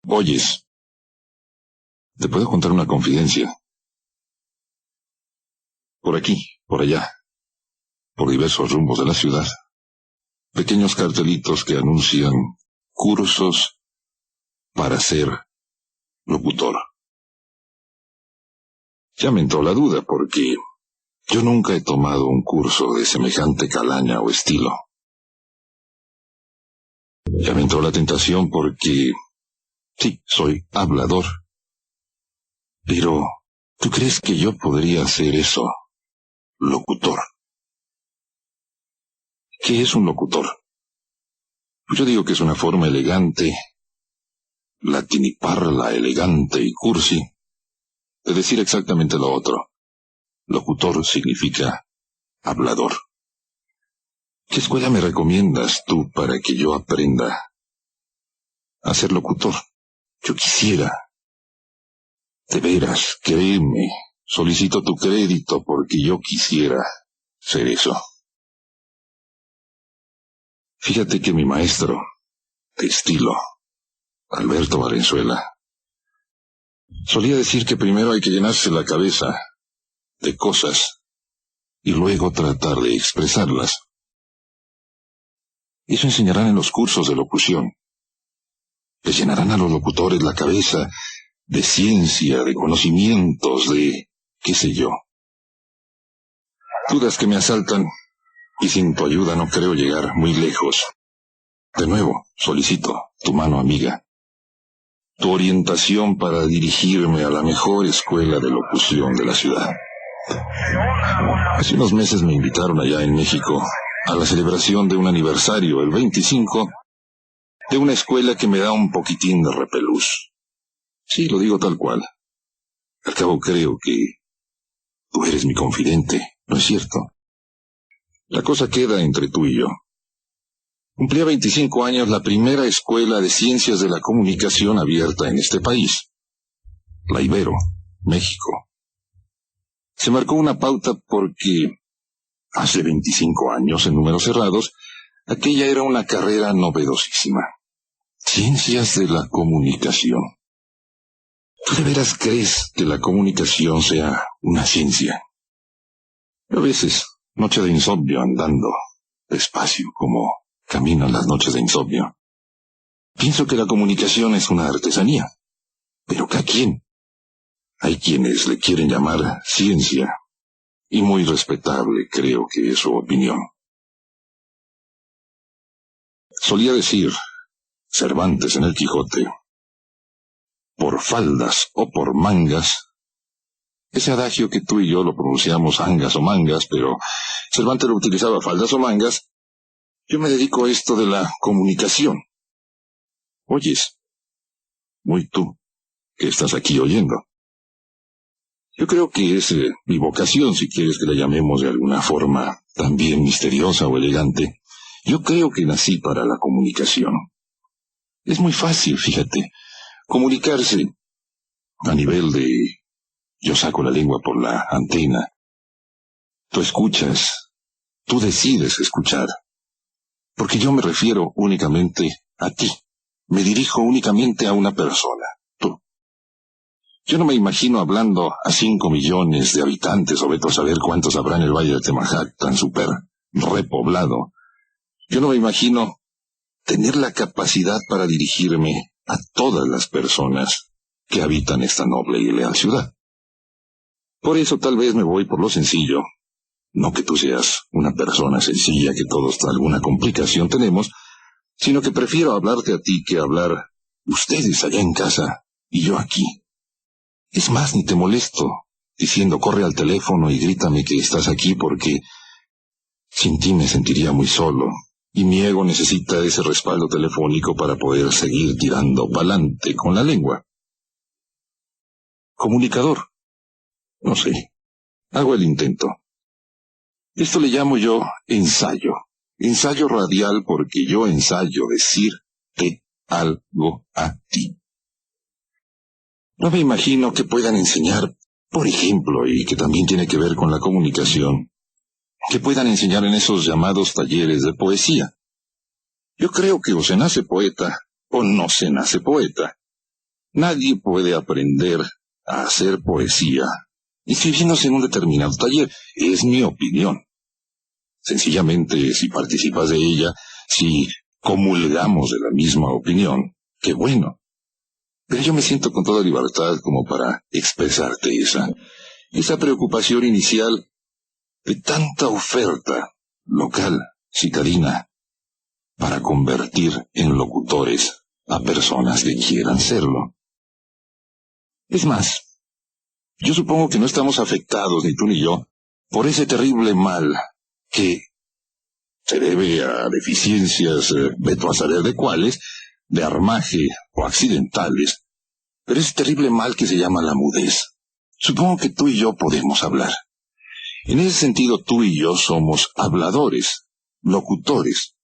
Oyes, te puedo contar una confidencia. Por aquí, por allá, por diversos rumbos de la ciudad, pequeños cartelitos que anuncian cursos para ser locutor. Ya me entró la duda porque yo nunca he tomado un curso de semejante calaña o estilo. Ya me entró la tentación porque, sí, soy hablador. Pero, ¿tú crees que yo podría hacer eso? Locutor. ¿Qué es un locutor? Pues yo digo que es una forma elegante, latiniparla, elegante y cursi, de decir exactamente lo otro. Locutor significa hablador. ¿Qué escuela me recomiendas tú para que yo aprenda a ser locutor? Yo quisiera. De veras, créeme, solicito tu crédito porque yo quisiera ser eso. Fíjate que mi maestro de estilo, Alberto Valenzuela, solía decir que primero hay que llenarse la cabeza de cosas y luego tratar de expresarlas. Eso enseñarán en los cursos de locución. Les llenarán a los locutores la cabeza de ciencia, de conocimientos, de qué sé yo. Dudas que me asaltan y sin tu ayuda no creo llegar muy lejos. De nuevo, solicito tu mano amiga, tu orientación para dirigirme a la mejor escuela de locución de la ciudad. Hace unos meses me invitaron allá en México a la celebración de un aniversario, el 25, de una escuela que me da un poquitín de repelús. Sí, lo digo tal cual. Al cabo creo que tú eres mi confidente, ¿no es cierto? La cosa queda entre tú y yo. Cumplía 25 años la primera escuela de ciencias de la comunicación abierta en este país. La Ibero, México. Se marcó una pauta porque hace 25 años, en números cerrados, aquella era una carrera novedosísima. Ciencias de la comunicación. ¿Tú de veras crees que la comunicación sea una ciencia? A veces, noche de insomnio andando despacio, como caminan las noches de insomnio. Pienso que la comunicación es una artesanía. Pero ¿a quién? Hay quienes le quieren llamar ciencia, y muy respetable creo que es su opinión. Solía decir Cervantes en el Quijote, por faldas o por mangas, ese adagio que tú y yo lo pronunciamos angas o mangas, pero Cervantes lo utilizaba faldas o mangas. Yo me dedico a esto de la comunicación. Oyes, muy tú, que estás aquí oyendo. Yo creo que es mi vocación, si quieres que la llamemos de alguna forma también misteriosa o elegante. Yo creo que nací para la comunicación. Es muy fácil, fíjate, comunicarse a nivel de yo saco la lengua por la antena. Tú escuchas, tú decides escuchar. Porque yo me refiero únicamente a ti. Me dirijo únicamente a una persona, tú. Yo no me imagino hablando a 5 millones de habitantes, o vete a saber cuántos habrá en el Valle de Temajac, tan súper repoblado. Yo no me imagino tener la capacidad para dirigirme a todas las personas que habitan esta noble y leal ciudad. Por eso tal vez me voy por lo sencillo. No que tú seas una persona sencilla, que todos alguna complicación tenemos, sino que prefiero hablarte a ti que hablar ustedes allá en casa y yo aquí. Es más, ni te molesto diciendo corre al teléfono y grítame que estás aquí porque sin ti me sentiría muy solo y mi ego necesita ese respaldo telefónico para poder seguir tirando pa'lante con la lengua. Comunicador. No sé. Hago el intento. Esto le llamo yo ensayo. Ensayo radial porque yo ensayo decirte algo a ti. No me imagino que puedan enseñar, por ejemplo, y que también tiene que ver con la comunicación, que puedan enseñar en esos llamados talleres de poesía. Yo creo que o se nace poeta o no se nace poeta. Nadie puede aprender a hacer poesía inscribiéndose en un determinado taller. Es mi opinión. Sencillamente, si participas de ella, si comulgamos de la misma opinión, qué bueno. Pero yo me siento con toda libertad como para expresarte esa preocupación inicial de tanta oferta local, citadina, para convertir en locutores a personas que quieran serlo. Es más, yo supongo que no estamos afectados, ni tú ni yo, por ese terrible mal que se debe a deficiencias, veto a saber de cuáles, de armaje o accidentales, pero ese terrible mal que se llama la mudez. Supongo que tú y yo podemos hablar. En ese sentido, tú y yo somos habladores, locutores.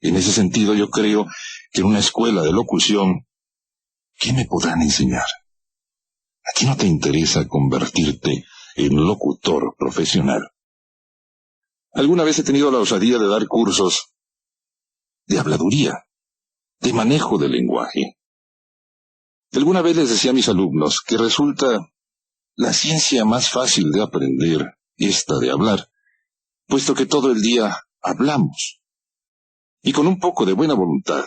En ese sentido, yo creo que en una escuela de locución, ¿qué me podrán enseñar? ¿A ti no te interesa convertirte en locutor profesional? Alguna vez he tenido la osadía de dar cursos de habladuría, de manejo del lenguaje. Alguna vez les decía a mis alumnos que resulta la ciencia más fácil de aprender, esta de hablar, puesto que todo el día hablamos. Y con un poco de buena voluntad,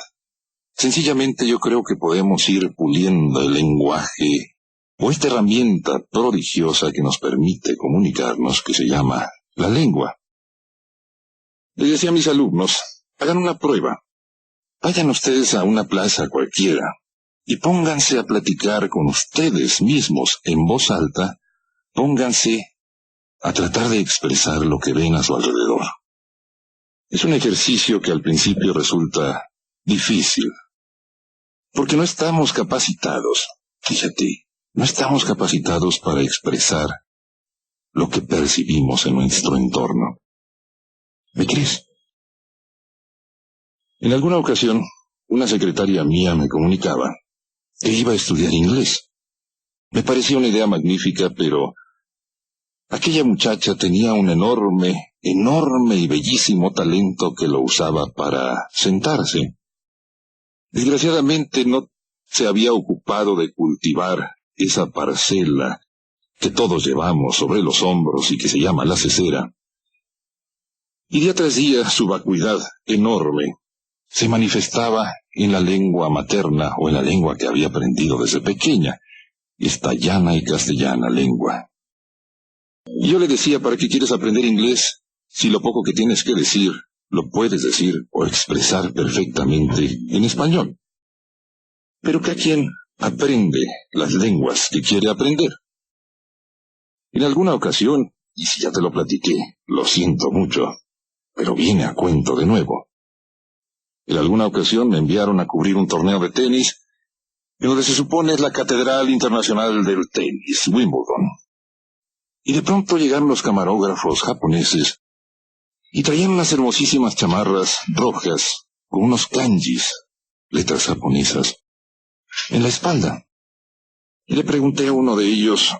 sencillamente yo creo que podemos ir puliendo el lenguaje o esta herramienta prodigiosa que nos permite comunicarnos, que se llama la lengua. Les decía a mis alumnos, hagan una prueba. Vayan ustedes a una plaza cualquiera y pónganse a platicar con ustedes mismos en voz alta, pónganse a tratar de expresar lo que ven a su alrededor. Es un ejercicio que al principio resulta difícil, porque no estamos capacitados, fíjate, no estamos capacitados para expresar lo que percibimos en nuestro entorno. ¿Me crees? En alguna ocasión, una secretaria mía me comunicaba que iba a estudiar inglés. Me parecía una idea magnífica, pero aquella muchacha tenía un enorme y bellísimo talento que lo usaba para sentarse. Desgraciadamente no se había ocupado de cultivar esa parcela que todos llevamos sobre los hombros y que se llama la cesera. Y día tras día su vacuidad enorme se manifestaba en la lengua materna o en la lengua que había aprendido desde pequeña, esta llana y castellana lengua. Y yo le decía, ¿para qué quieres aprender inglés si lo poco que tienes que decir lo puedes decir o expresar perfectamente en español? Pero cada quien aprende las lenguas que quiere aprender. En alguna ocasión, y si ya te lo platiqué, lo siento mucho, pero viene a cuento de nuevo. En alguna ocasión me enviaron a cubrir un torneo de tenis, en donde se supone es la Catedral Internacional del Tenis, Wimbledon. Y de pronto llegaron los camarógrafos japoneses y traían unas hermosísimas chamarras rojas con unos kanjis, letras japonesas, en la espalda. Y le pregunté a uno de ellos,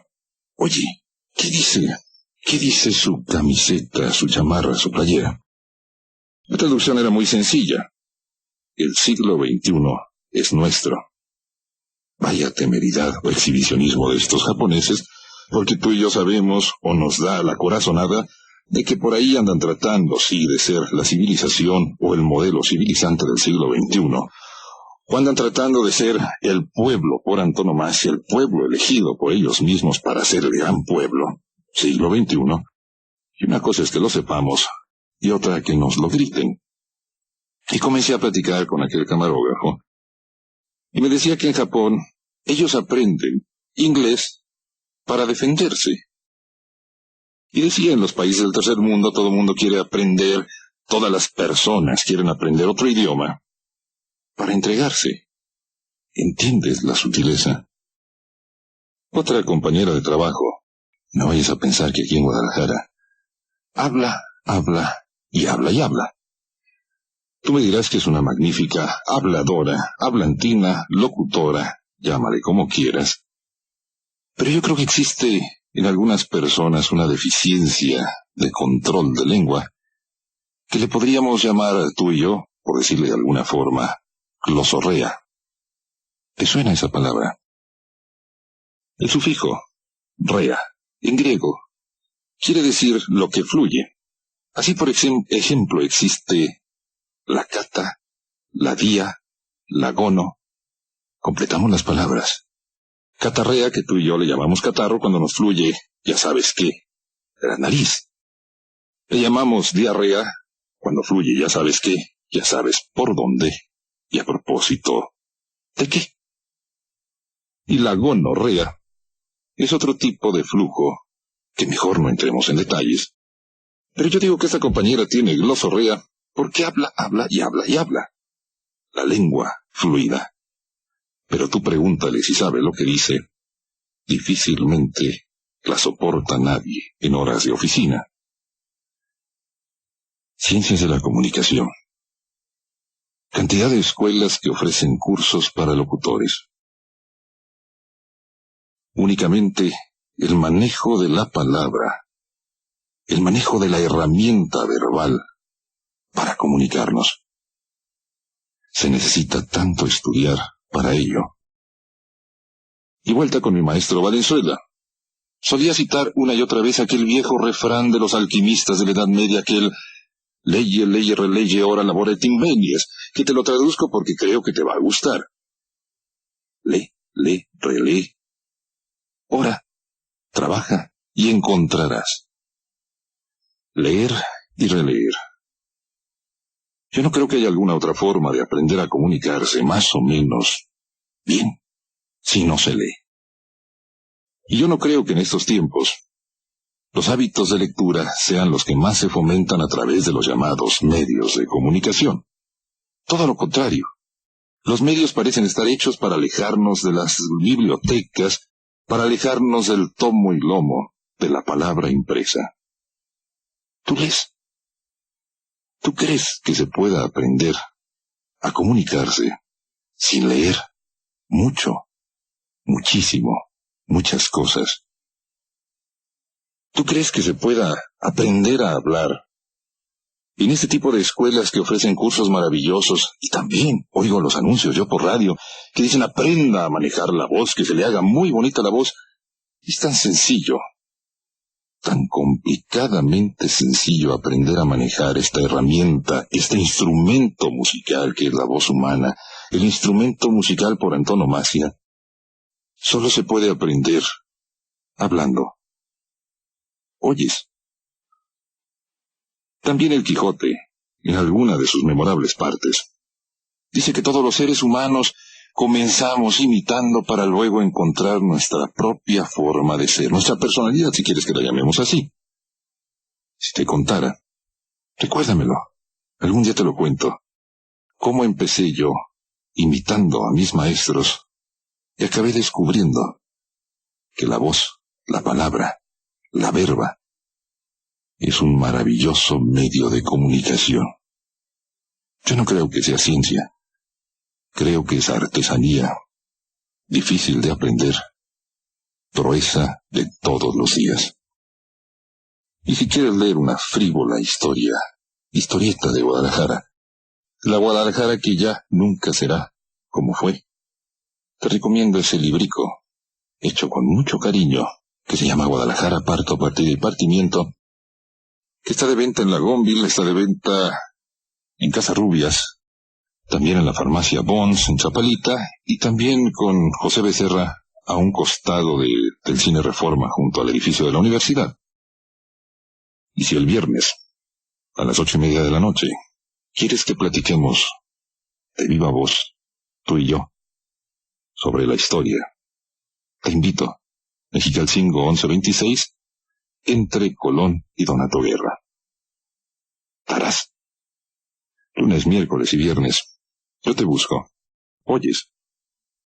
oye, ¿qué dice su camiseta, su chamarra, su playera? La traducción era muy sencilla. El siglo XXI es nuestro. Vaya temeridad o exhibicionismo de estos japoneses, porque tú y yo sabemos, o nos da la corazonada, de que por ahí andan tratando, sí, de ser la civilización o el modelo civilizante del siglo XXI, o andan tratando de ser el pueblo por antonomasia, el pueblo elegido por ellos mismos para ser el gran pueblo, siglo XXI, y una cosa es que lo sepamos, y otra que nos lo griten. Y comencé a platicar con aquel camarógrafo, y me decía que en Japón ellos aprenden inglés para defenderse. Y decía, en los países del tercer mundo todo el mundo quiere aprender, todas las personas quieren aprender otro idioma para entregarse. ¿Entiendes la sutileza? Otra compañera de trabajo, no vayas a pensar que aquí en Guadalajara, habla y habla. Tú me dirás que es una magnífica habladora, hablantina, locutora, llámale como quieras. Pero yo creo que existe en algunas personas una deficiencia de control de lengua, que le podríamos llamar tú y yo, por decirle de alguna forma, glosorrea. ¿Te suena esa palabra? El sufijo rea, en griego, quiere decir lo que fluye. Así, por ejemplo, existe la cata, la día, la gono. Completamos las palabras. Catarrea, que tú y yo le llamamos catarro cuando nos fluye, ya sabes qué, de la nariz. Le llamamos diarrea cuando fluye, ya sabes qué, ya sabes por dónde, y a propósito, ¿de qué? Y la gonorrea es otro tipo de flujo, que mejor no entremos en detalles. Pero yo digo que esta compañera tiene glosorrea porque habla, habla y habla y habla. La lengua fluida. Pero tú pregúntale si sabe lo que dice. Difícilmente la soporta nadie en horas de oficina. Ciencias de la comunicación. Cantidad de escuelas que ofrecen cursos para locutores. Únicamente el manejo de la palabra, el manejo de la herramienta verbal para comunicarnos. Se necesita tanto estudiar para ello. Y vuelta con mi maestro Valenzuela. Solía citar una y otra vez aquel viejo refrán de los alquimistas de la Edad Media, aquel leye, leye, releye, ora labora et invenies, que te lo traduzco porque creo que te va a gustar. Lee, relee, ora, trabaja y encontrarás. Leer y releer. Yo no creo que haya alguna otra forma de aprender a comunicarse más o menos bien si no se lee. Y yo no creo que en estos tiempos los hábitos de lectura sean los que más se fomentan a través de los llamados medios de comunicación. Todo lo contrario. Los medios parecen estar hechos para alejarnos de las bibliotecas, para alejarnos del tomo y lomo de la palabra impresa. ¿Tú lees? ¿Tú crees que se pueda aprender a comunicarse sin leer mucho, muchísimo, muchas cosas? ¿Tú crees que se pueda aprender a hablar en este tipo de escuelas que ofrecen cursos maravillosos? Y también oigo los anuncios yo por radio que dicen aprenda a manejar la voz, que se le haga muy bonita la voz. Es tan sencillo, tan complicadamente sencillo aprender a manejar esta herramienta, este instrumento musical que es la voz humana, el instrumento musical por antonomasia. Solo se puede aprender hablando. ¿Oyes? También el Quijote, en alguna de sus memorables partes, dice que todos los seres humanos comenzamos imitando para luego encontrar nuestra propia forma de ser, nuestra personalidad, si quieres que la llamemos así. Si te contara, recuérdamelo, algún día te lo cuento, cómo empecé yo imitando a mis maestros y acabé descubriendo que la voz, la palabra, la verba, es un maravilloso medio de comunicación. Yo no creo que sea ciencia. Creo que es artesanía, difícil de aprender, proeza de todos los días. Y si quieres leer una frívola historieta de Guadalajara, la Guadalajara que ya nunca será como fue, te recomiendo ese librico, hecho con mucho cariño, que se llama Guadalajara, parto, partida y partimiento, que está de venta en la Gonville, está de venta en Casarrubias, también en la farmacia Bons, en Chapalita, y también con José Becerra, a un costado del Cine Reforma, junto al edificio de la universidad. Y si el viernes, a las 8:30 de la noche, quieres que platiquemos de viva voz, tú y yo, sobre la historia, te invito, Mexicalcingo 1126, entre Colón y Donato Guerra. ¿Estarás? Lunes, miércoles y viernes, yo te busco. ¿Oyes?